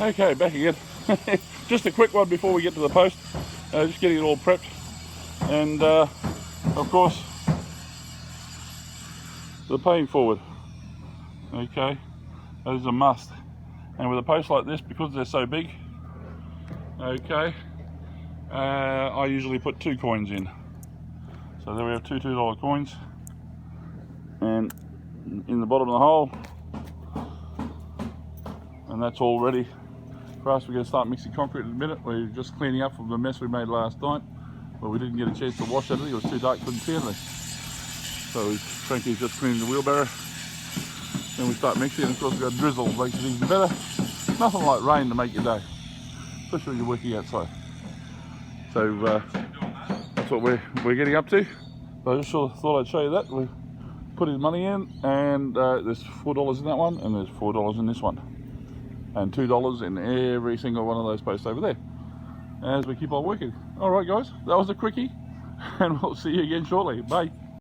Okay, back again. Just a quick one before we get to the post. Just getting it all prepped. And of course, the paying forward. Okay, that is a must. And with a post like this, because they're so big, okay, I usually put 2 coins in. So there we have 2 $2 coins. And in the bottom of the hole. And that's all ready for us. We're going to start mixing concrete in a minute. We're just cleaning up from the mess we made last night, but we didn't get a chance to wash anything. It was too dark, couldn't see anything. So Frankie's just cleaning the wheelbarrow. Then we start mixing, and of course we've got drizzle, makes it even better. Nothing like rain to make your day, especially when you're working outside. So that's what we're getting up to. But I just sort of thought I'd show you that. We put in money in, and there's $4 in that one, and there's $4 in this one. And $2 in every single one of those posts over there, as we keep on working. All right guys, that was a quickie, and we'll see you again shortly. Bye.